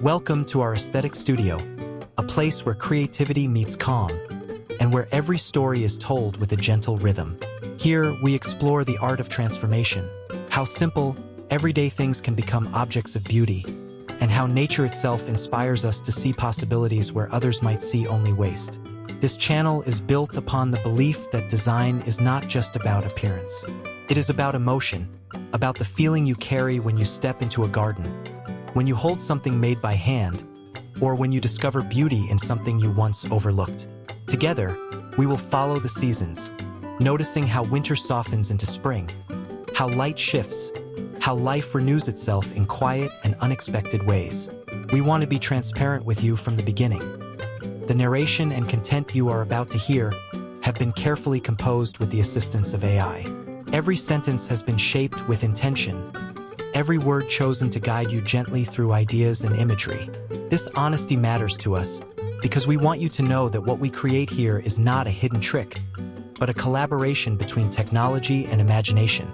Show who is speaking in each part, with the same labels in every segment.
Speaker 1: Welcome to our aesthetic studio, a place where creativity meets calm, and where every story is told with a gentle rhythm. Here, we explore the art of transformation, how simple, everyday things can become objects of beauty, and how nature itself inspires us to see possibilities where others might see only waste. This channel is built upon the belief that design is not just about appearance. It is about emotion, about the feeling you carry when you step into a garden, when you hold something made by hand, or when you discover beauty in something you once overlooked. Together, we will follow the seasons, noticing how winter softens into spring, how light shifts, how life renews itself in quiet and unexpected ways. We want to be transparent with you from the beginning. The narration and content you are about to hear have been carefully composed with the assistance of AI. Every sentence has been shaped with intention, every word chosen to guide you gently through ideas and imagery. This honesty matters to us because we want you to know that what we create here is not a hidden trick, but a collaboration between technology and imagination,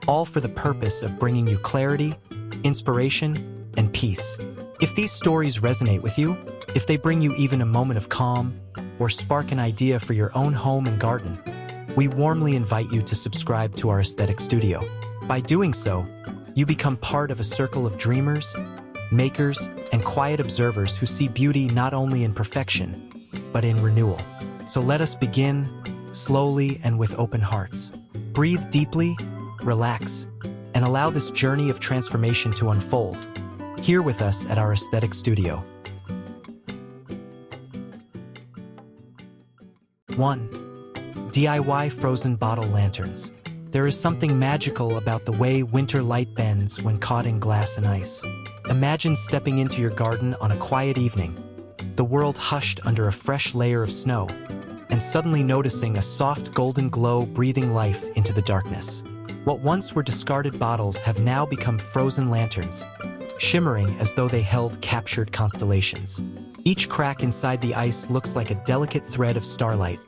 Speaker 1: all for the purpose of bringing you clarity, inspiration, and peace. If these stories resonate with you, if they bring you even a moment of calm, or spark an idea for your own home and garden, we warmly invite you to subscribe to our aesthetic studio. By doing so, you become part of a circle of dreamers, makers, and quiet observers who see beauty not only in perfection, but in renewal. So let us begin, slowly and with open hearts. Breathe deeply, relax, and allow this journey of transformation to unfold, here with us at our aesthetic studio. 1. DIY frozen bottle lanterns. There is something magical about the way winter light bends when caught in glass and ice. Imagine stepping into your garden on a quiet evening, the world hushed under a fresh layer of snow, and suddenly noticing a soft golden glow breathing life into the darkness. What once were discarded bottles have now become frozen lanterns, shimmering as though they held captured constellations. Each crack inside the ice looks like a delicate thread of starlight,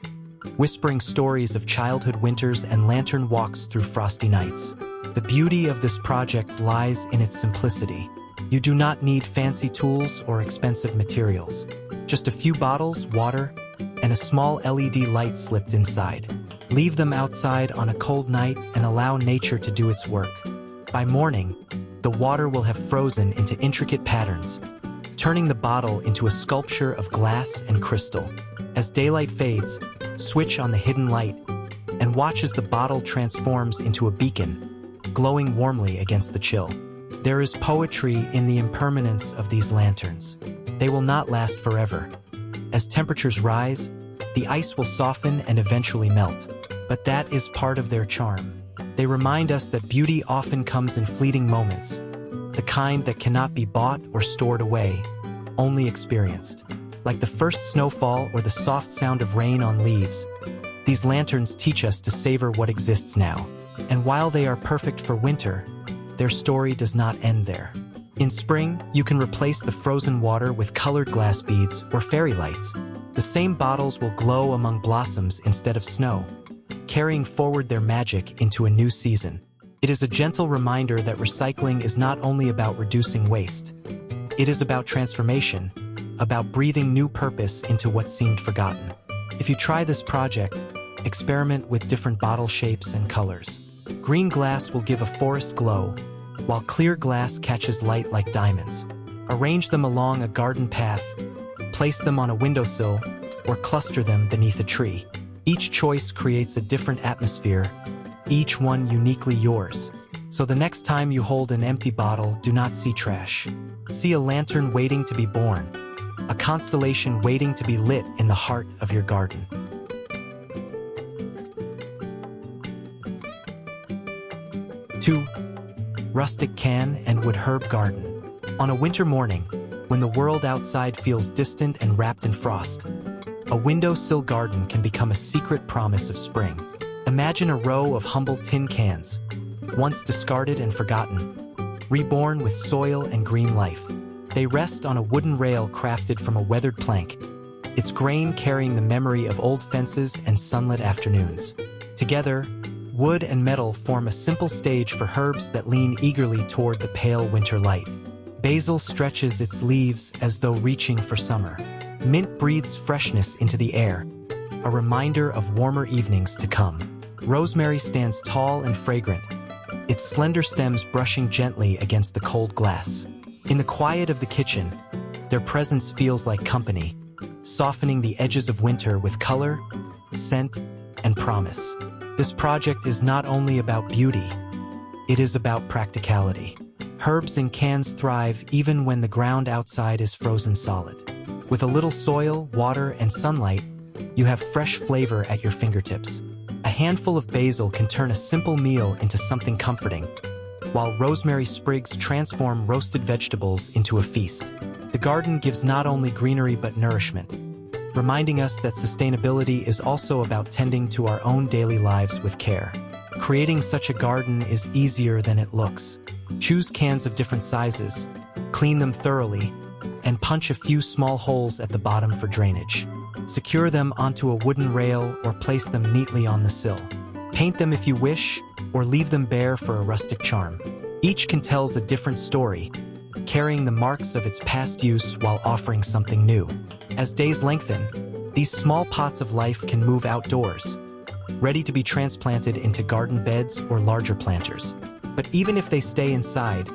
Speaker 1: whispering stories of childhood winters and lantern walks through frosty nights. The beauty of this project lies in its simplicity. You do not need fancy tools or expensive materials. Just a few bottles, water, and a small LED light slipped inside. Leave them outside on a cold night and allow nature to do its work. By morning, the water will have frozen into intricate patterns, turning the bottle into a sculpture of glass and crystal. As daylight fades, switch on the hidden light and watch as the bottle transforms into a beacon, glowing warmly against the chill. There is poetry in the impermanence of these lanterns. They will not last forever. As temperatures rise, the ice will soften and eventually melt, but that is part of their charm. They remind us that beauty often comes in fleeting moments, the kind that cannot be bought or stored away, only experienced. Like the first snowfall or the soft sound of rain on leaves, these lanterns teach us to savor what exists now. And while they are perfect for winter, their story does not end there. In spring, you can replace the frozen water with colored glass beads or fairy lights. The same bottles will glow among blossoms instead of snow, carrying forward their magic into a new season. It is a gentle reminder that recycling is not only about reducing waste. It is about transformation, about breathing new purpose into what seemed forgotten. If you try this project, experiment with different bottle shapes and colors. Green glass will give a forest glow, while clear glass catches light like diamonds. Arrange them along a garden path, place them on a windowsill, or cluster them beneath a tree. Each choice creates a different atmosphere, each one uniquely yours. So the next time you hold an empty bottle, do not see trash. See a lantern waiting to be born, a constellation waiting to be lit in the heart of your garden. 2. Rustic can and wood herb garden. On a winter morning, when the world outside feels distant and wrapped in frost, a windowsill garden can become a secret promise of spring. Imagine a row of humble tin cans, once discarded and forgotten, reborn with soil and green life. They rest on a wooden rail crafted from a weathered plank, its grain carrying the memory of old fences and sunlit afternoons. Together, wood and metal form a simple stage for herbs that lean eagerly toward the pale winter light. Basil stretches its leaves as though reaching for summer. Mint breathes freshness into the air, a reminder of warmer evenings to come. Rosemary stands tall and fragrant, its slender stems brushing gently against the cold glass. In the quiet of the kitchen, their presence feels like company, softening the edges of winter with color, scent, and promise. This project is not only about beauty, it is about practicality. Herbs in cans thrive even when the ground outside is frozen solid. With a little soil, water, and sunlight, you have fresh flavor at your fingertips. A handful of basil can turn a simple meal into something comforting, while rosemary sprigs transform roasted vegetables into a feast. The garden gives not only greenery but nourishment, reminding us that sustainability is also about tending to our own daily lives with care. Creating such a garden is easier than it looks. Choose cans of different sizes, clean them thoroughly, and punch a few small holes at the bottom for drainage. Secure them onto a wooden rail or place them neatly on the sill. Paint them if you wish, or leave them bare for a rustic charm. Each can tell a different story, carrying the marks of its past use while offering something new. As days lengthen, these small pots of life can move outdoors, ready to be transplanted into garden beds or larger planters. But even if they stay inside,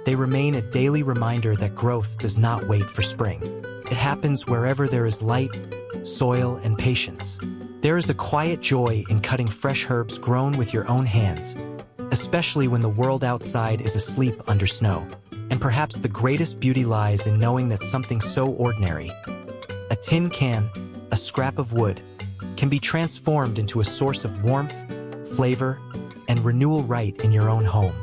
Speaker 1: they remain a daily reminder that growth does not wait for spring. It happens wherever there is light, soil, and patience. There is a quiet joy in cutting fresh herbs grown with your own hands, especially when the world outside is asleep under snow. And perhaps the greatest beauty lies in knowing that something so ordinary, a tin can, a scrap of wood, can be transformed into a source of warmth, flavor, and renewal right in your own home.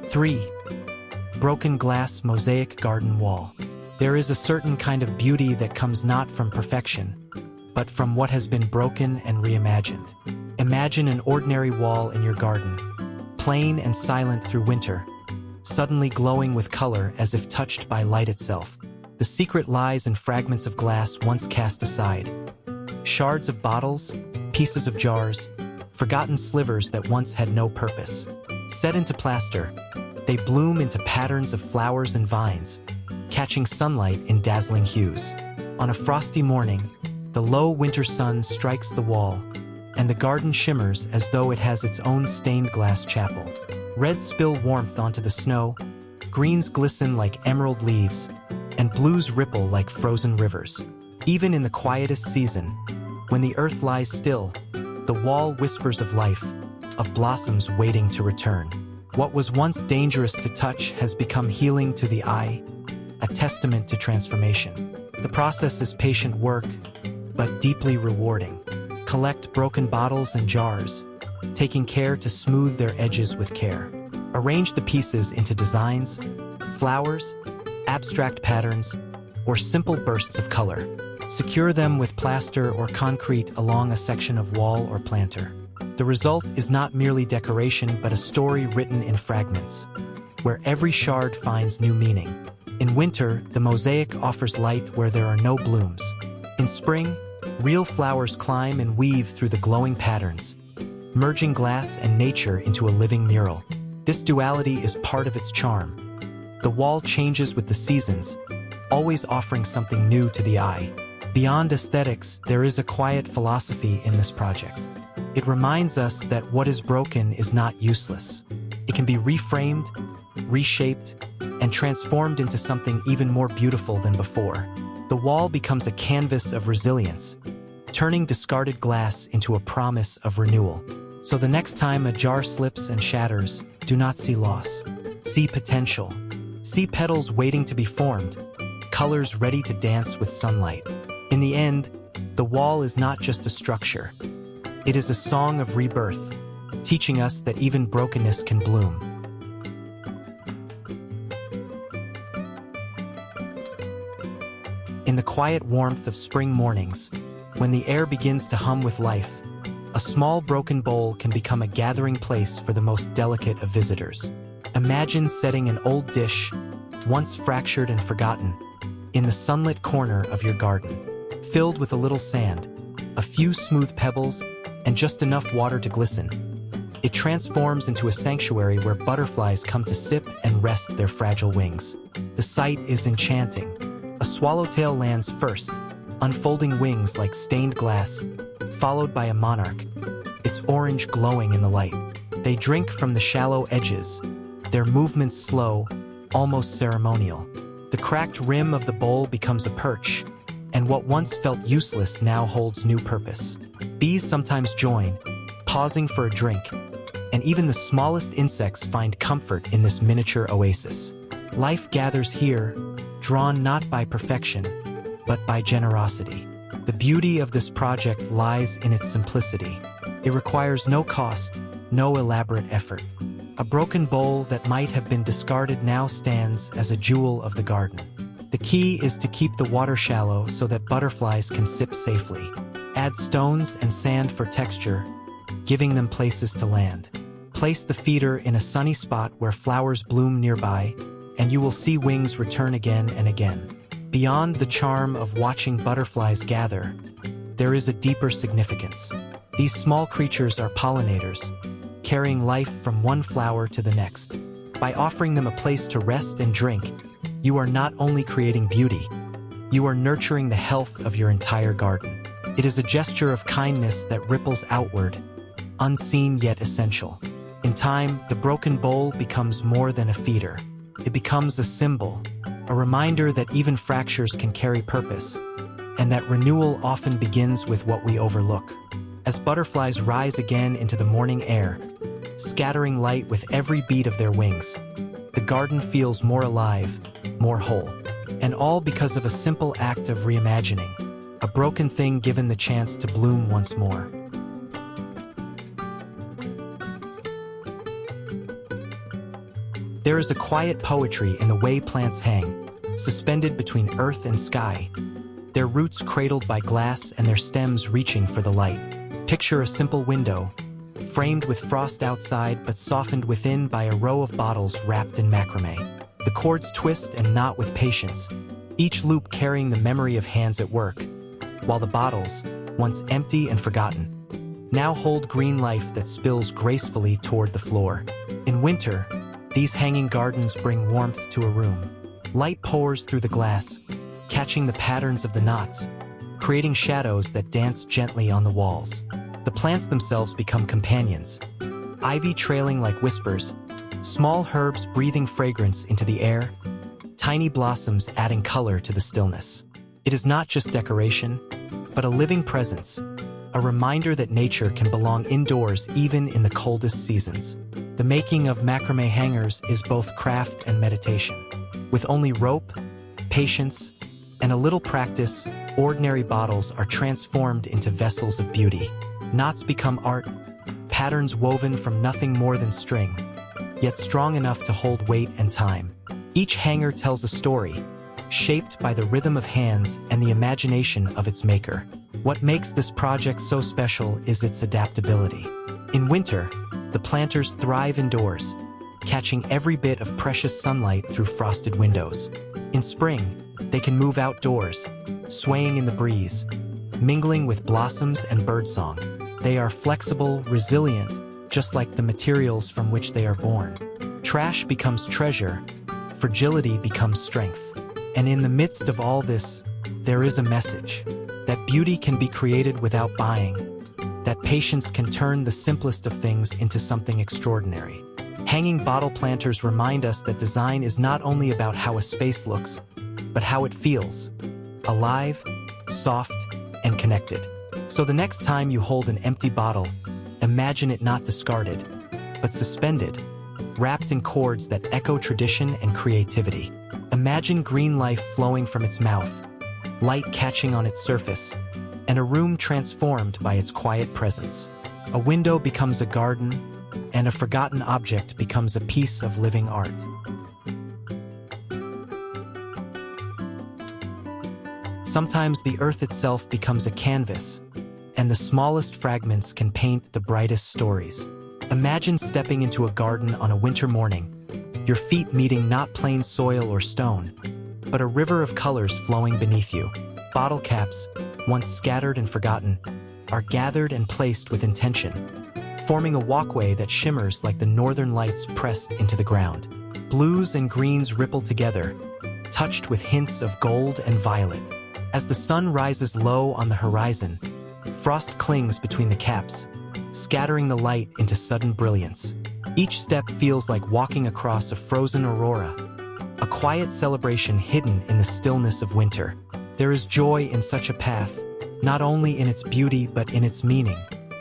Speaker 1: 3. Broken glass mosaic garden wall. There is a certain kind of beauty that comes not from perfection, but from what has been broken and reimagined. Imagine an ordinary wall in your garden, plain and silent through winter, suddenly glowing with color as if touched by light itself. The secret lies in fragments of glass once cast aside. Shards of bottles, pieces of jars, forgotten slivers that once had no purpose. Set into plaster, they bloom into patterns of flowers and vines, catching sunlight in dazzling hues. On a frosty morning, the low winter sun strikes the wall, and the garden shimmers as though it has its own stained glass chapel. Reds spill warmth onto the snow, greens glisten like emerald leaves, and blues ripple like frozen rivers. Even in the quietest season, when the earth lies still, the wall whispers of life, of blossoms waiting to return. What was once dangerous to touch has become healing to the eye, a testament to transformation. The process is patient work, but deeply rewarding. Collect broken bottles and jars, taking care to smooth their edges with care. Arrange the pieces into designs, flowers, abstract patterns, or simple bursts of color. Secure them with plaster or concrete along a section of wall or planter. The result is not merely decoration but a story written in fragments, where every shard finds new meaning. In winter, the mosaic offers light where there are no blooms. In spring, real flowers climb and weave through the glowing patterns, merging glass and nature into a living mural. This duality is part of its charm. The wall changes with the seasons, always offering something new to the eye. Beyond aesthetics, there is a quiet philosophy in this project. It reminds us that what is broken is not useless. It can be reframed, reshaped, and transformed into something even more beautiful than before. The wall becomes a canvas of resilience, turning discarded glass into a promise of renewal. So the next time a jar slips and shatters, do not see loss. See potential. See petals waiting to be formed, colors ready to dance with sunlight. In the end, the wall is not just a structure. It is a song of rebirth, teaching us that even brokenness can bloom. In the quiet warmth of spring mornings, when the air begins to hum with life, a small broken bowl can become a gathering place for the most delicate of visitors. Imagine setting an old dish, once fractured and forgotten, in the sunlit corner of your garden. Filled with a little sand, a few smooth pebbles, and just enough water to glisten. It transforms into a sanctuary where butterflies come to sip and rest their fragile wings. The sight is enchanting. A swallowtail lands first, unfolding wings like stained glass, followed by a monarch, its orange glowing in the light. They drink from the shallow edges, their movements slow, almost ceremonial. The cracked rim of the bowl becomes a perch, and what once felt useless now holds new purpose. Bees sometimes join, pausing for a drink, and even the smallest insects find comfort in this miniature oasis. Life gathers here, drawn not by perfection, but by generosity. The beauty of this project lies in its simplicity. It requires no cost, no elaborate effort. A broken bowl that might have been discarded now stands as a jewel of the garden. The key is to keep the water shallow so that butterflies can sip safely. Add stones and sand for texture, giving them places to land. Place the feeder in a sunny spot where flowers bloom nearby, and you will see wings return again and again. Beyond the charm of watching butterflies gather, there is a deeper significance. These small creatures are pollinators, carrying life from one flower to the next. By offering them a place to rest and drink, you are not only creating beauty, you are nurturing the health of your entire garden. It is a gesture of kindness that ripples outward, unseen yet essential. In time, the broken bowl becomes more than a feeder. It becomes a symbol, a reminder that even fractures can carry purpose, and that renewal often begins with what we overlook. As butterflies rise again into the morning air, scattering light with every beat of their wings, the garden feels more alive, more whole. And all because of a simple act of reimagining, a broken thing given the chance to bloom once more. There is a quiet poetry in the way plants hang, suspended between earth and sky, their roots cradled by glass and their stems reaching for the light. Picture a simple window, framed with frost outside but softened within by a row of bottles wrapped in macrame. The cords twist and knot with patience, each loop carrying the memory of hands at work, while the bottles, once empty and forgotten, now hold green life that spills gracefully toward the floor. In winter, these hanging gardens bring warmth to a room. Light pours through the glass, catching the patterns of the knots, creating shadows that dance gently on the walls. The plants themselves become companions, ivy trailing like whispers, small herbs breathing fragrance into the air, tiny blossoms adding color to the stillness. It is not just decoration, but a living presence, a reminder that nature can belong indoors even in the coldest seasons. The making of macrame hangers is both craft and meditation. With only rope, patience, and a little practice, ordinary bottles are transformed into vessels of beauty. Knots become art, patterns woven from nothing more than string, yet strong enough to hold weight and time. Each hanger tells a story, shaped by the rhythm of hands and the imagination of its maker. What makes this project so special is its adaptability. In winter, the planters thrive indoors, catching every bit of precious sunlight through frosted windows. In spring, they can move outdoors, swaying in the breeze, mingling with blossoms and birdsong. They are flexible, resilient, just like the materials from which they are born. Trash becomes treasure, fragility becomes strength. And in the midst of all this, there is a message that beauty can be created without buying, that patience can turn the simplest of things into something extraordinary. Hanging bottle planters remind us that design is not only about how a space looks, but how it feels, alive, soft, and connected. So the next time you hold an empty bottle, imagine it not discarded, but suspended, wrapped in cords that echo tradition and creativity. Imagine green life flowing from its mouth, light catching on its surface, and a room transformed by its quiet presence. A window becomes a garden, and a forgotten object becomes a piece of living art. Sometimes the earth itself becomes a canvas, and the smallest fragments can paint the brightest stories. Imagine stepping into a garden on a winter morning, your feet meeting not plain soil or stone, but a river of colors flowing beneath you. Bottle caps, once scattered and forgotten, are gathered and placed with intention. forming a walkway that shimmers like the northern lights pressed into the ground. Blues and greens ripple together, touched with hints of gold and violet. As the sun rises low on the horizon, frost clings between the caps, scattering the light into sudden brilliance. Each step feels like walking across a frozen aurora, a quiet celebration hidden in the stillness of winter. There is joy in such a path, not only in its beauty but in its meaning,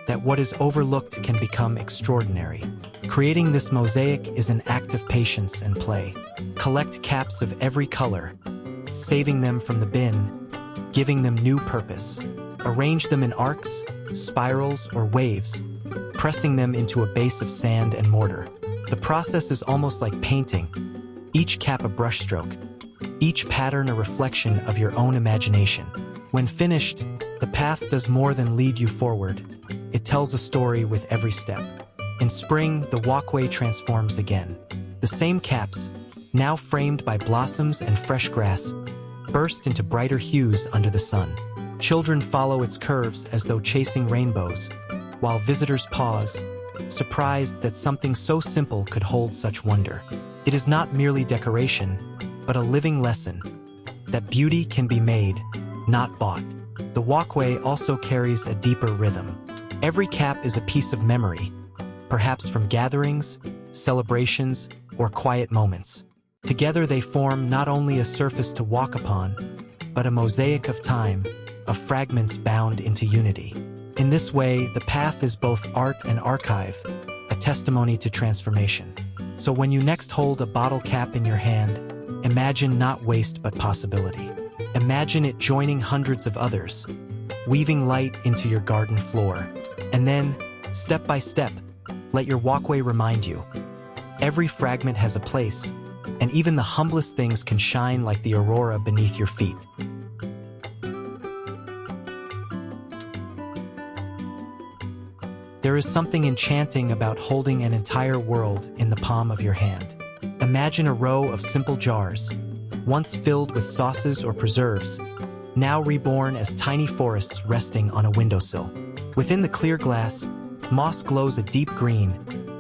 Speaker 1: that what is overlooked can become extraordinary. Creating this mosaic is an act of patience and play. Collect caps of every color, saving them from the bin, giving them new purpose. Arrange them in arcs, spirals, or waves, pressing them into a base of sand and mortar. The process is almost like painting, each cap a brushstroke, each pattern a reflection of your own imagination. When finished, the path does more than lead you forward. It tells a story with every step. In spring, the walkway transforms again. The same caps, now framed by blossoms and fresh grass, burst into brighter hues under the sun. Children follow its curves as though chasing rainbows, while visitors pause, surprised that something so simple could hold such wonder. It is not merely decoration, but a living lesson that beauty can be made, not bought. The walkway also carries a deeper rhythm. Every cap is a piece of memory, perhaps from gatherings, celebrations, or quiet moments. Together they form not only a surface to walk upon, but a mosaic of time, of fragments bound into unity. In this way, the path is both art and archive, a testimony to transformation. So when you next hold a bottle cap in your hand, imagine not waste but possibility. Imagine it joining hundreds of others, weaving light into your garden floor. And then, step by step, let your walkway remind you. Every fragment has a place, and even the humblest things can shine like the aurora beneath your feet. There is something enchanting about holding an entire world in the palm of your hand. Imagine a row of simple jars, once filled with sauces or preserves, now reborn as tiny forests resting on a windowsill. Within the clear glass, moss glows a deep green,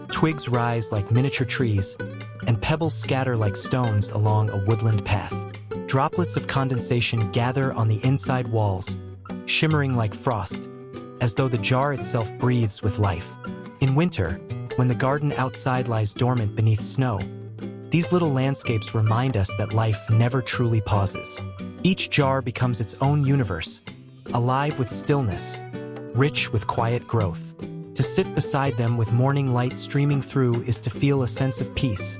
Speaker 1: twigs rise like miniature trees, and pebbles scatter like stones along a woodland path. Droplets of condensation gather on the inside walls, shimmering like frost, as though the jar itself breathes with life. In winter, when the garden outside lies dormant beneath snow, these little landscapes remind us that life never truly pauses. Each jar becomes its own universe, alive with stillness, rich with quiet growth. To sit beside them with morning light streaming through is to feel a sense of peace,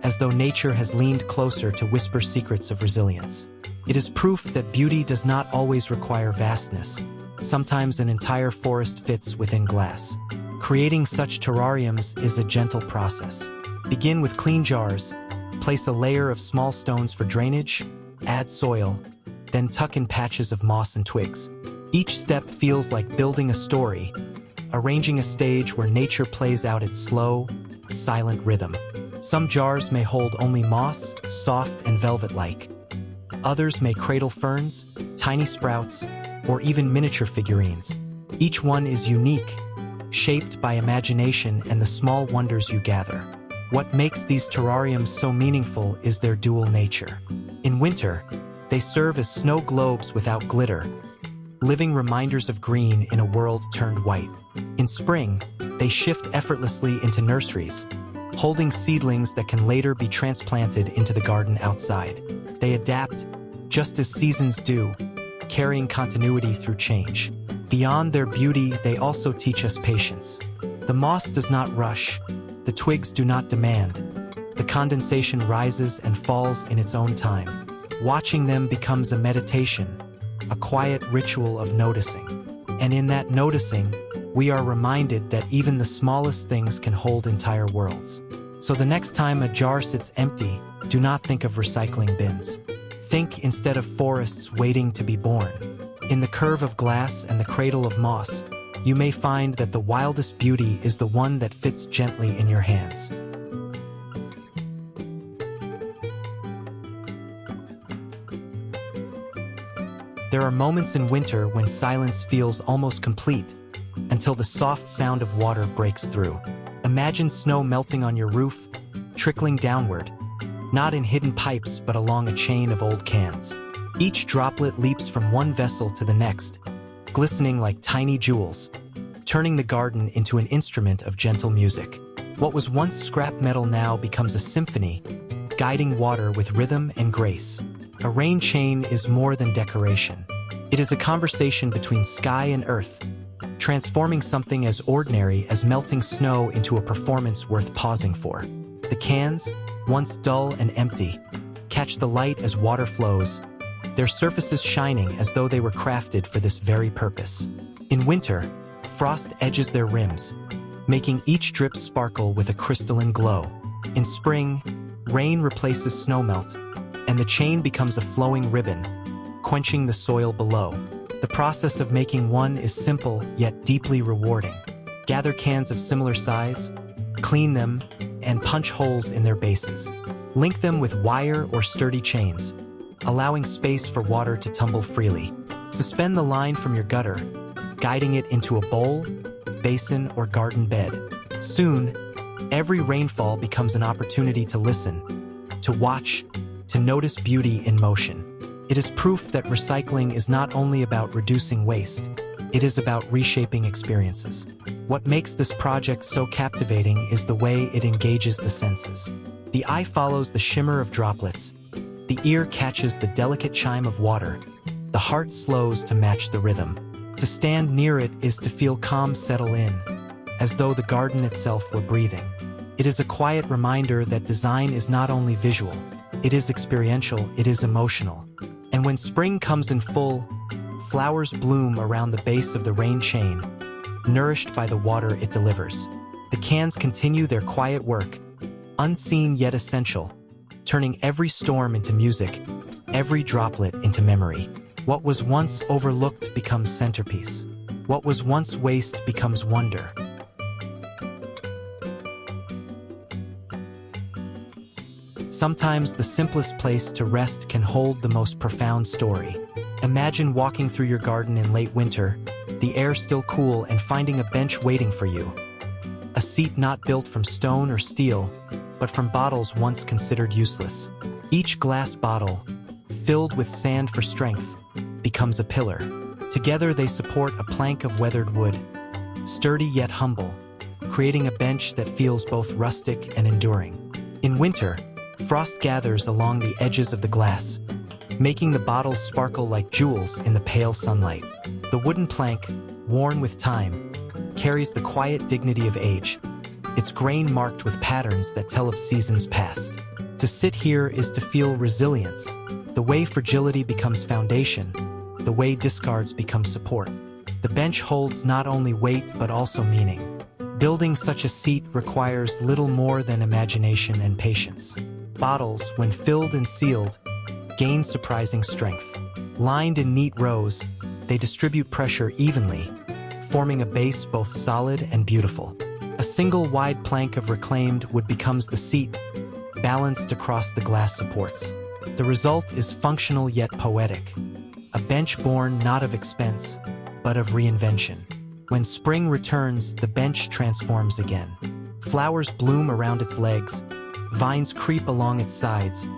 Speaker 1: as though nature has leaned closer to whisper secrets of resilience. It is proof that beauty does not always require vastness. Sometimes an entire forest fits within glass. Creating such terrariums is a gentle process. Begin with clean jars, place a layer of small stones for drainage, add soil, then tuck in patches of moss and twigs. Each step feels like building a story, arranging a stage where nature plays out its slow, silent rhythm. Some jars may hold only moss, soft and velvet-like. Others may cradle ferns, tiny sprouts, or even miniature figurines. Each one is unique, shaped by imagination and the small wonders you gather. What makes these terrariums so meaningful is their dual nature. In winter, they serve as snow globes without glitter, living reminders of green in a world turned white. In spring, they shift effortlessly into nurseries, holding seedlings that can later be transplanted into the garden outside. They adapt, just as seasons do, carrying continuity through change. Beyond their beauty, they also teach us patience. The moss does not rush, the twigs do not demand. The condensation rises and falls in its own time. Watching them becomes a meditation, a quiet ritual of noticing. And in that noticing, we are reminded that even the smallest things can hold entire worlds. So the next time a jar sits empty, do not think of recycling bins. Think instead of forests waiting to be born. In the curve of glass and the cradle of moss, you may find that the wildest beauty is the one that fits gently in your hands. There are moments in winter when silence feels almost complete, until the soft sound of water breaks through. Imagine snow melting on your roof, trickling downward, not in hidden pipes but along a chain of old cans. Each droplet leaps from one vessel to the next, glistening like tiny jewels, turning the garden into an instrument of gentle music. What was once scrap metal now becomes a symphony, guiding water with rhythm and grace. A rain chain is more than decoration. It is a conversation between sky and earth, transforming something as ordinary as melting snow into a performance worth pausing for. The cans, once dull and empty, catch the light as water flows, their surfaces shining as though they were crafted for this very purpose. In winter, frost edges their rims, making each drip sparkle with a crystalline glow. In spring, rain replaces snowmelt, and the chain becomes a flowing ribbon, quenching the soil below. The process of making one is simple yet deeply rewarding. Gather cans of similar size, clean them, and punch holes in their bases. Link them with wire or sturdy chains, allowing space for water to tumble freely. Suspend the line from your gutter, guiding it into a bowl, basin, or garden bed. Soon, every rainfall becomes an opportunity to listen, to watch, to notice beauty in motion. It is proof that recycling is not only about reducing waste, it is about reshaping experiences. What makes this project so captivating is the way it engages the senses. The eye follows the shimmer of droplets, the ear catches the delicate chime of water, the heart slows to match the rhythm. To stand near it is to feel calm settle in, as though the garden itself were breathing. It is a quiet reminder that design is not only visual, it is experiential, it is emotional. And when spring comes in full, flowers bloom around the base of the rain chain, nourished by the water it delivers. The cans continue their quiet work, unseen yet essential, turning every storm into music, every droplet into memory. What was once overlooked becomes centerpiece. What was once waste becomes wonder. Sometimes the simplest place to rest can hold the most profound story. Imagine walking through your garden in late winter, the air still cool, and finding a bench waiting for you. A seat not built from stone or steel, but from bottles once considered useless. Each glass bottle, filled with sand for strength, becomes a pillar. Together they support a plank of weathered wood, sturdy yet humble, creating a bench that feels both rustic and enduring. In winter, frost gathers along the edges of the glass, making the bottles sparkle like jewels in the pale sunlight. The wooden plank, worn with time, carries the quiet dignity of age, its grain marked with patterns that tell of seasons past. To sit here is to feel resilience, the way fragility becomes foundation, the way discards become support. The bench holds not only weight but also meaning. Building such a seat requires little more than imagination and patience. Bottles, when filled and sealed, gain surprising strength. Lined in neat rows, they distribute pressure evenly, forming a base both solid and beautiful. A single wide plank of reclaimed wood becomes the seat, balanced across the glass supports. The result is functional yet poetic, a bench born not of expense, but of reinvention. When spring returns, the bench transforms again. Flowers bloom around its legs, vines creep along its sides,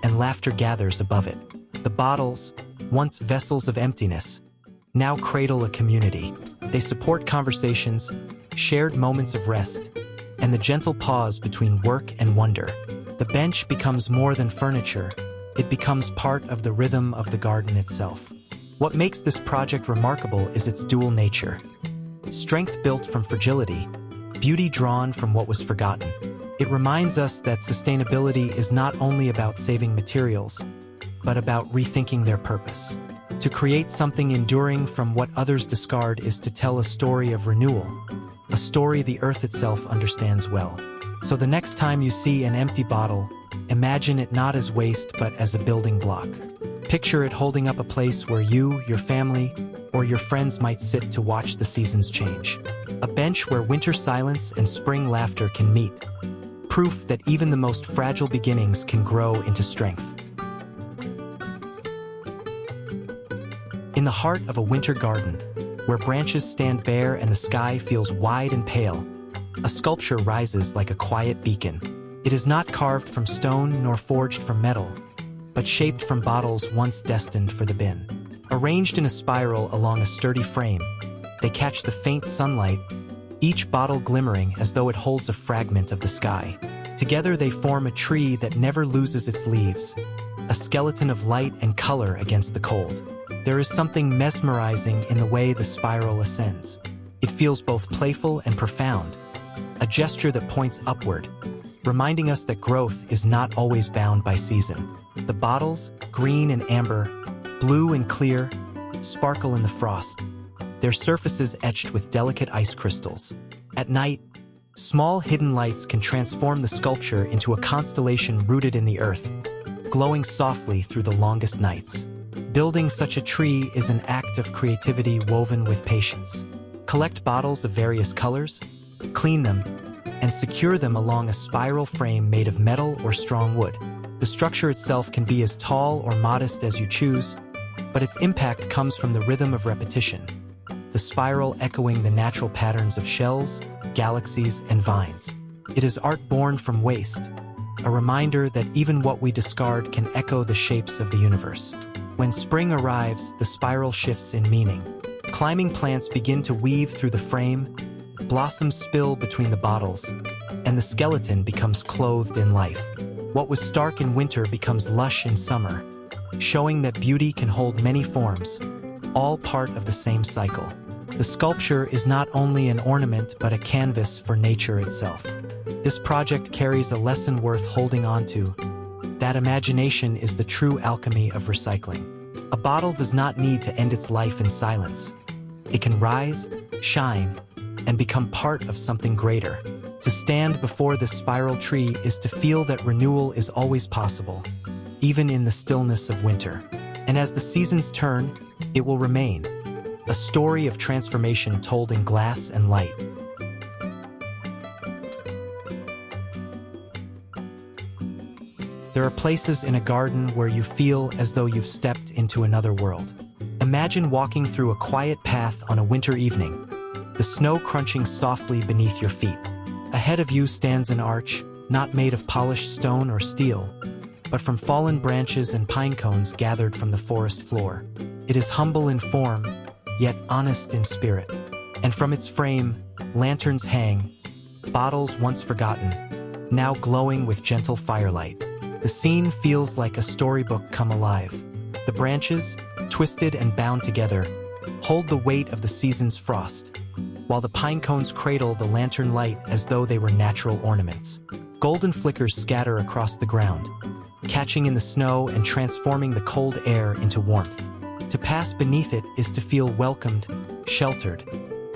Speaker 1: and laughter gathers above it. The bottles, once vessels of emptiness, now cradle a community. They support conversations, shared moments of rest, and the gentle pause between work and wonder. The bench becomes more than furniture, it becomes part of the rhythm of the garden itself. What makes this project remarkable is its dual nature. Strength built from fragility, beauty drawn from what was forgotten. It reminds us that sustainability is not only about saving materials, but about rethinking their purpose. To create something enduring from what others discard is to tell a story of renewal, a story the earth itself understands well. So the next time you see an empty bottle, imagine it not as waste but as a building block. Picture it holding up a place where you, your family, or your friends might sit to watch the seasons change. A bench where winter silence and spring laughter can meet. Proof that even the most fragile beginnings can grow into strength. In the heart of a winter garden, where branches stand bare and the sky feels wide and pale, a sculpture rises like a quiet beacon. It is not carved from stone nor forged from metal, but shaped from bottles once destined for the bin. Arranged in a spiral along a sturdy frame, they catch the faint sunlight, each bottle glimmering as though it holds a fragment of the sky. Together they form a tree that never loses its leaves, a skeleton of light and color against the cold. There is something mesmerizing in the way the spiral ascends. It feels both playful and profound, a gesture that points upward, reminding us that growth is not always bound by season. The bottles, green and amber, blue and clear, sparkle in the frost, their surfaces etched with delicate ice crystals. At night, small hidden lights can transform the sculpture into a constellation rooted in the earth, glowing softly through the longest nights. Building such a tree is an act of creativity woven with patience. Collect bottles of various colors, clean them, and secure them along a spiral frame made of metal or strong wood. The structure itself can be as tall or modest as you choose, but its impact comes from the rhythm of repetition, the spiral echoing the natural patterns of shells, galaxies, and vines. It is art born from waste, a reminder that even what we discard can echo the shapes of the universe. When spring arrives, the spiral shifts in meaning. Climbing plants begin to weave through the frame, blossoms spill between the bottles, and the skeleton becomes clothed in life. What was stark in winter becomes lush in summer, showing that beauty can hold many forms, all part of the same cycle. The sculpture is not only an ornament but a canvas for nature itself. This project carries a lesson worth holding on to, that imagination is the true alchemy of recycling. A bottle does not need to end its life in silence. It can rise, shine, and become part of something greater. To stand before this spiral tree is to feel that renewal is always possible, even in the stillness of winter. And as the seasons turn, it will remain, a story of transformation told in glass and light. There are places in a garden where you feel as though you've stepped into another world. Imagine walking through a quiet path on a winter evening, the snow crunching softly beneath your feet. Ahead of you stands an arch, not made of polished stone or steel, but from fallen branches and pine cones gathered from the forest floor. It is humble in form, yet honest in spirit. And from its frame, lanterns hang, bottles once forgotten, now glowing with gentle firelight. The scene feels like a storybook come alive. The branches, twisted and bound together, hold the weight of the season's frost, while the pine cones cradle the lantern light as though they were natural ornaments. Golden flickers scatter across the ground, catching in the snow and transforming the cold air into warmth. To pass beneath it is to feel welcomed, sheltered,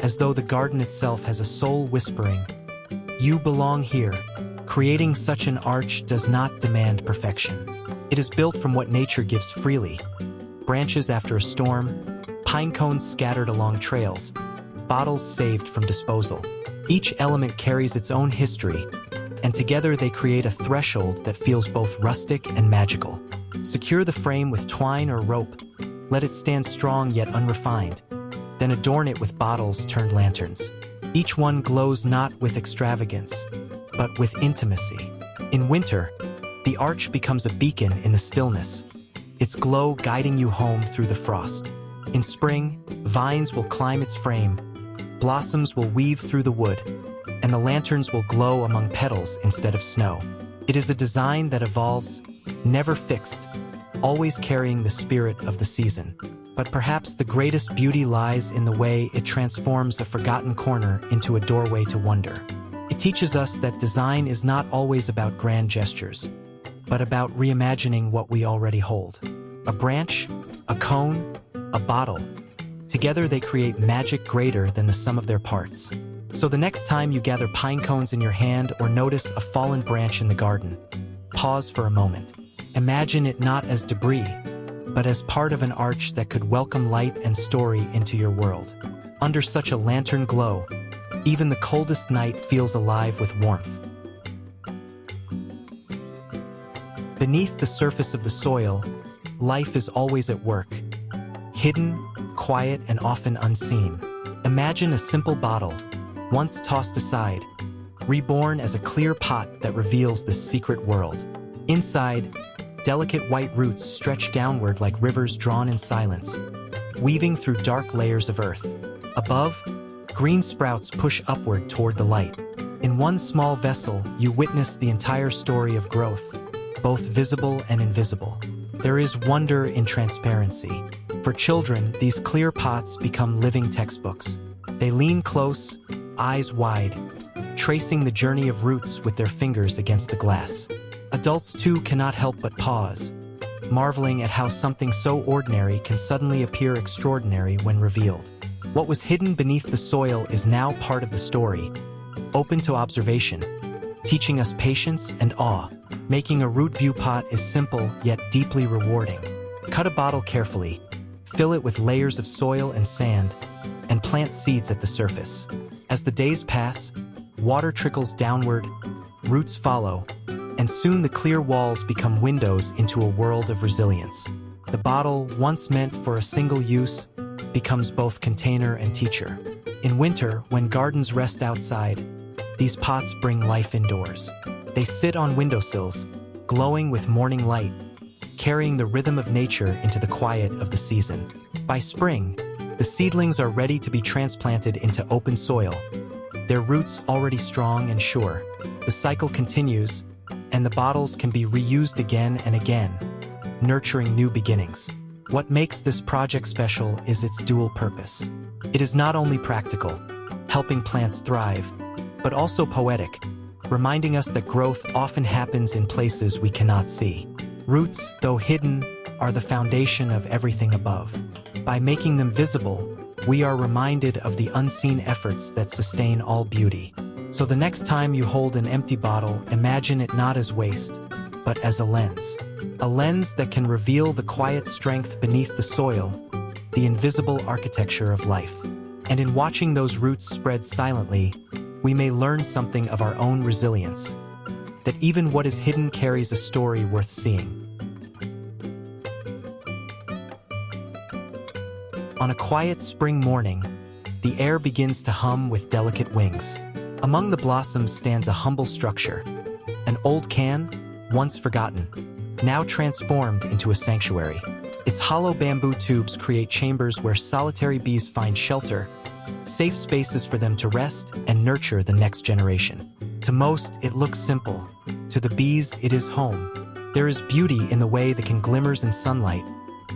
Speaker 1: as though the garden itself has a soul whispering, "You belong here." Creating such an arch does not demand perfection. It is built from what nature gives freely: branches after a storm, pine cones scattered along trails, bottles saved from disposal. Each element carries its own history, and together they create a threshold that feels both rustic and magical. Secure the frame with twine or rope, let it stand strong yet unrefined, then adorn it with bottles turned lanterns. Each one glows not with extravagance, but with intimacy. In winter, the arch becomes a beacon in the stillness, its glow guiding you home through the frost. In spring, vines will climb its frame, blossoms will weave through the wood, and the lanterns will glow among petals instead of snow. It is a design that evolves, never fixed, always carrying the spirit of the season. But perhaps the greatest beauty lies in the way it transforms a forgotten corner into a doorway to wonder. It teaches us that design is not always about grand gestures, but about reimagining what we already hold. A branch, a cone, a bottle. Together they create magic greater than the sum of their parts. So the next time you gather pine cones in your hand or notice a fallen branch in the garden, pause for a moment. Imagine it not as debris, but as part of an arch that could welcome light and story into your world. Under such a lantern glow, even the coldest night feels alive with warmth. Beneath the surface of the soil, life is always at work, hidden, quiet and often unseen. Imagine a simple bottle, once tossed aside, reborn as a clear pot that reveals the secret world. Inside, delicate white roots stretch downward like rivers drawn in silence, weaving through dark layers of earth. Above, green sprouts push upward toward the light. In one small vessel, you witness the entire story of growth, both visible and invisible. There is wonder in transparency. For children, these clear pots become living textbooks. They lean close, eyes wide, tracing the journey of roots with their fingers against the glass. Adults too cannot help but pause, marveling at how something so ordinary can suddenly appear extraordinary when revealed. What was hidden beneath the soil is now part of the story, open to observation, teaching us patience and awe. Making a root view pot is simple yet deeply rewarding. Cut a bottle carefully, fill it with layers of soil and sand, and plant seeds at the surface. As the days pass, water trickles downward, roots follow, and soon the clear walls become windows into a world of resilience. The bottle, once meant for a single use, becomes both container and teacher. In winter, when gardens rest outside, these pots bring life indoors. They sit on windowsills, glowing with morning light, carrying the rhythm of nature into the quiet of the season. By spring, the seedlings are ready to be transplanted into open soil, their roots already strong and sure. The cycle continues, and the bottles can be reused again and again, nurturing new beginnings. What makes this project special is its dual purpose. It is not only practical, helping plants thrive, but also poetic, reminding us that growth often happens in places we cannot see. Roots, though hidden, are the foundation of everything above. By making them visible, we are reminded of the unseen efforts that sustain all beauty. So the next time you hold an empty bottle, imagine it not as waste, but as a lens. A lens that can reveal the quiet strength beneath the soil, the invisible architecture of life. And in watching those roots spread silently, we may learn something of our own resilience, that even what is hidden carries a story worth seeing. On a quiet spring morning, the air begins to hum with delicate wings. Among the blossoms stands a humble structure, an old can, once forgotten, now transformed into a sanctuary. Its hollow bamboo tubes create chambers where solitary bees find shelter, safe spaces for them to rest and nurture the next generation. To most, it looks simple. To the bees, it is home. There is beauty in the way the can glimmers in sunlight,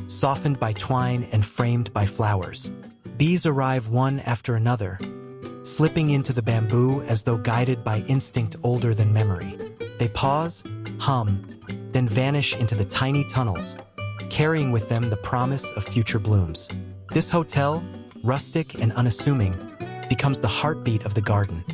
Speaker 1: softened by twine and framed by flowers. Bees arrive one after another, slipping into the bamboo as though guided by instinct older than memory. They pause, hum, then vanish into the tiny tunnels, carrying with them the promise of future blooms. This hotel, rustic and unassuming, becomes the heartbeat of the garden,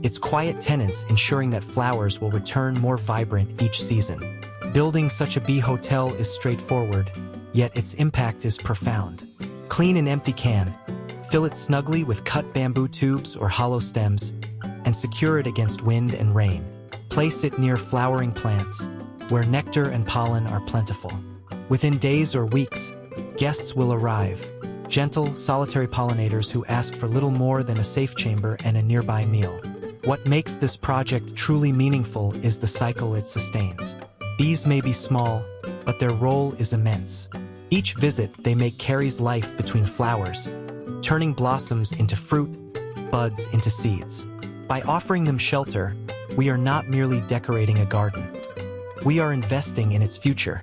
Speaker 1: its quiet tenants ensuring that flowers will return more vibrant each season. Building such a bee hotel is straightforward, yet its impact is profound. Clean an empty can, fill it snugly with cut bamboo tubes or hollow stems, and secure it against wind and rain. Place it near flowering plants, where nectar and pollen are plentiful. Within days or weeks, guests will arrive, gentle, solitary pollinators who ask for little more than a safe chamber and a nearby meal. What makes this project truly meaningful is the cycle it sustains. Bees may be small, but their role is immense. Each visit they make carries life between flowers, turning blossoms into fruit, buds into seeds. By offering them shelter, we are not merely decorating a garden. We are investing in its future,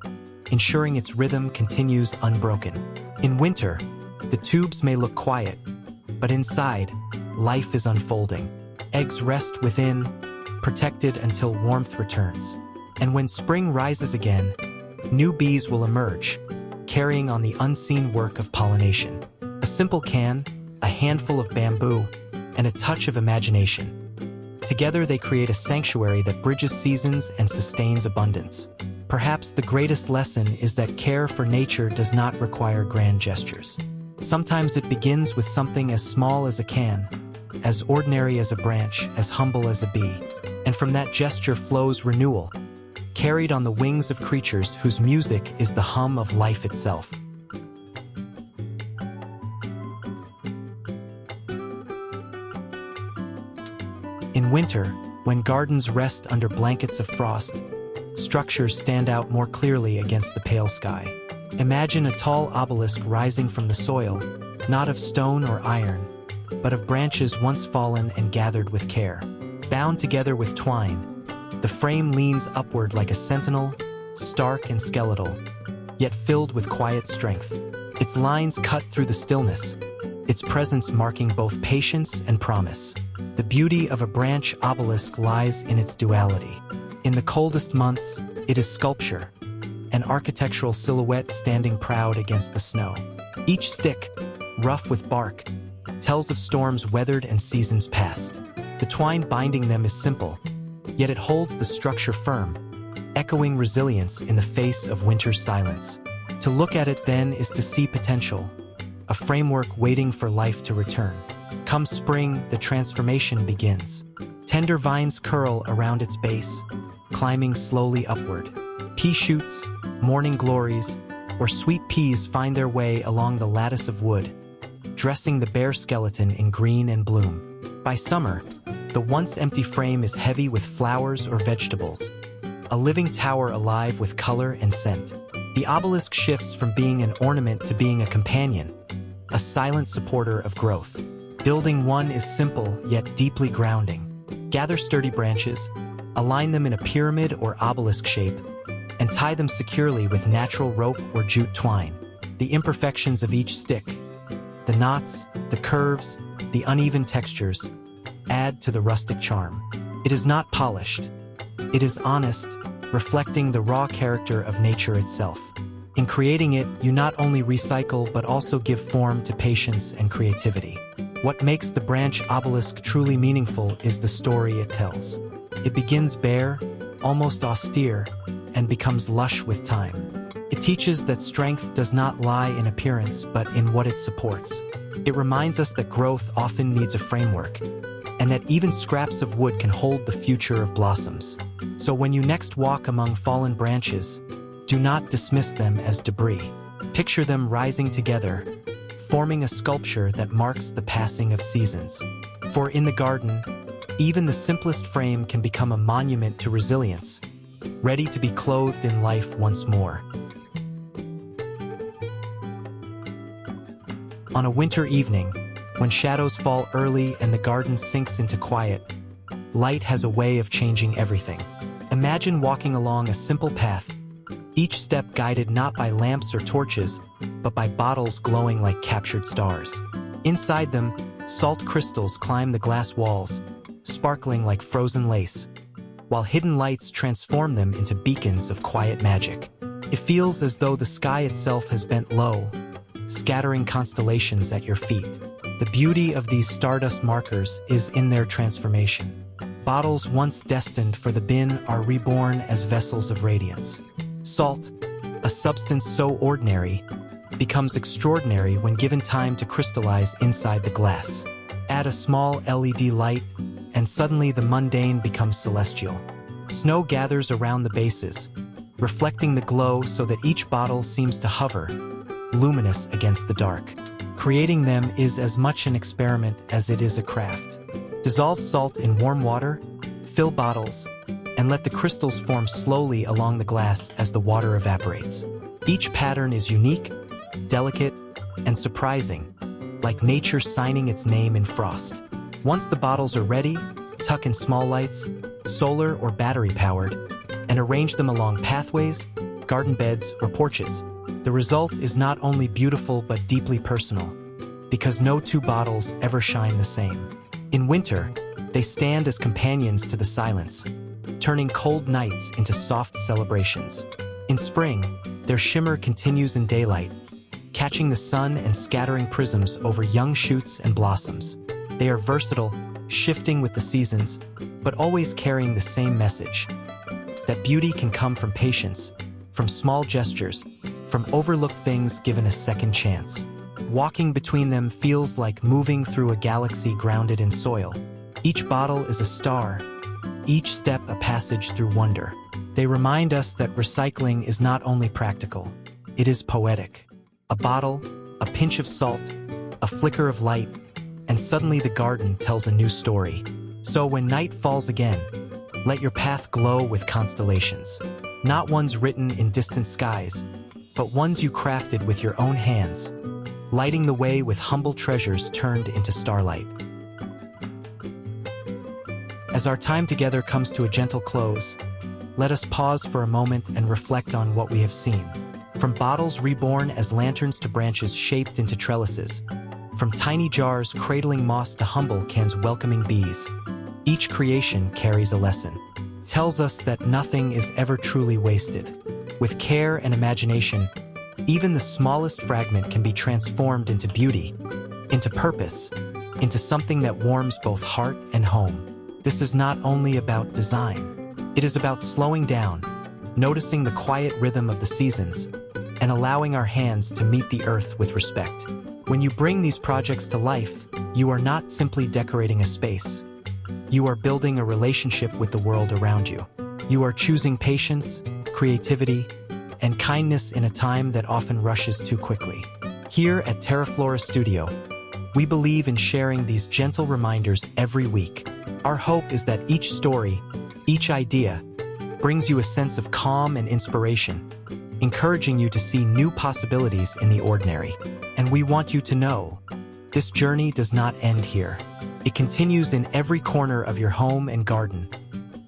Speaker 1: ensuring its rhythm continues unbroken. In winter, the tubes may look quiet, but inside, life is unfolding. Eggs rest within, protected until warmth returns. And when spring rises again, new bees will emerge, carrying on the unseen work of pollination. A simple can, a handful of bamboo, and a touch of imagination. Together they create a sanctuary that bridges seasons and sustains abundance. Perhaps the greatest lesson is that care for nature does not require grand gestures. Sometimes it begins with something as small as a can, as ordinary as a branch, as humble as a bee. And from that gesture flows renewal, carried on the wings of creatures whose music is the hum of life itself. In winter, when gardens rest under blankets of frost, structures stand out more clearly against the pale sky. Imagine a tall obelisk rising from the soil, not of stone or iron, but of branches once fallen and gathered with care. Bound together with twine, the frame leans upward like a sentinel, stark and skeletal, yet filled with quiet strength. Its lines cut through the stillness, its presence marking both patience and promise. The beauty of a branch obelisk lies in its duality. In the coldest months, it is sculpture, an architectural silhouette standing proud against the snow. Each stick, rough with bark, tells of storms weathered and seasons past. The twine binding them is simple, yet it holds the structure firm, echoing resilience in the face of winter's silence. To look at it then is to see potential, a framework waiting for life to return. Come spring, the transformation begins. Tender vines curl around its base, climbing slowly upward. Pea shoots, morning glories, or sweet peas find their way along the lattice of wood, dressing the bare skeleton in green and bloom. By summer, the once empty frame is heavy with flowers or vegetables, a living tower alive with color and scent. The obelisk shifts from being an ornament to being a companion, a silent supporter of growth. Building one is simple yet deeply grounding. Gather sturdy branches, align them in a pyramid or obelisk shape, and tie them securely with natural rope or jute twine. The imperfections of each stick, the knots, the curves, the uneven textures, add to the rustic charm. It is not polished. It is honest, reflecting the raw character of nature itself. In creating it, you not only recycle but also give form to patience and creativity. What makes the branch obelisk truly meaningful is the story it tells. It begins bare, almost austere, and becomes lush with time. It teaches that strength does not lie in appearance but in what it supports. It reminds us that growth often needs a framework, and that even scraps of wood can hold the future of blossoms. So when you next walk among fallen branches, do not dismiss them as debris. Picture them rising together, forming a sculpture that marks the passing of seasons. For in the garden, even the simplest frame can become a monument to resilience, ready to be clothed in life once more. On a winter evening, when shadows fall early and the garden sinks into quiet, light has a way of changing everything. Imagine walking along a simple path, each step guided not by lamps or torches, but by bottles glowing like captured stars. Inside them, salt crystals climb the glass walls, sparkling like frozen lace, while hidden lights transform them into beacons of quiet magic. It feels as though the sky itself has bent low, scattering constellations at your feet. The beauty of these stardust markers is in their transformation. Bottles once destined for the bin are reborn as vessels of radiance. Salt, a substance so ordinary, becomes extraordinary when given time to crystallize inside the glass. Add a small LED light, and suddenly the mundane becomes celestial. Snow gathers around the bases, reflecting the glow so that each bottle seems to hover, luminous against the dark. Creating them is as much an experiment as it is a craft. Dissolve salt in warm water, fill bottles, and let the crystals form slowly along the glass as the water evaporates. Each pattern is unique, delicate, and surprising, like nature signing its name in frost. Once the bottles are ready, tuck in small lights, solar or battery-powered, and arrange them along pathways, garden beds, or porches. The result is not only beautiful but deeply personal, because no two bottles ever shine the same. In winter, they stand as companions to the silence, turning cold nights into soft celebrations. In spring, their shimmer continues in daylight, catching the sun and scattering prisms over young shoots and blossoms. They are versatile, shifting with the seasons, but always carrying the same message: that beauty can come from patience, from small gestures, from overlooked things given a second chance. Walking between them feels like moving through a galaxy grounded in soil. Each bottle is a star, each step a passage through wonder. They remind us that recycling is not only practical, it is poetic. A bottle, a pinch of salt, a flicker of light, and suddenly the garden tells a new story. So when night falls again, let your path glow with constellations. Not ones written in distant skies, but ones you crafted with your own hands, lighting the way with humble treasures turned into starlight. As our time together comes to a gentle close, let us pause for a moment and reflect on what we have seen. From bottles reborn as lanterns to branches shaped into trellises, from tiny jars cradling moss to humble cans welcoming bees, each creation carries a lesson. It tells us that nothing is ever truly wasted. With care and imagination, even the smallest fragment can be transformed into beauty, into purpose, into something that warms both heart and home. This is not only about design. It is about slowing down, noticing the quiet rhythm of the seasons, and allowing our hands to meet the earth with respect. When you bring these projects to life, you are not simply decorating a space. You are building a relationship with the world around you. You are choosing patience, creativity, and kindness in a time that often rushes too quickly. Here at TERAFLORA Studio, we believe in sharing these gentle reminders every week. Our hope is that each story, each idea, brings you a sense of calm and inspiration, encouraging you to see new possibilities in the ordinary. And we want you to know, this journey does not end here. It continues in every corner of your home and garden,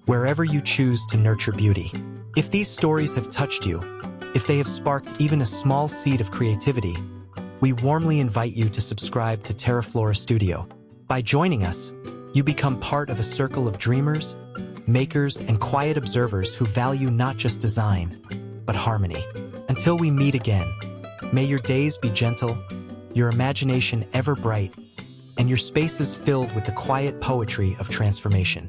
Speaker 1: wherever you choose to nurture beauty. If these stories have touched you, if they have sparked even a small seed of creativity, we warmly invite you to subscribe to TERAFLORA Studio. By joining us, you become part of a circle of dreamers, makers, and quiet observers who value not just design, but harmony. Until we meet again, may your days be gentle, your imagination ever bright, and your spaces filled with the quiet poetry of transformation.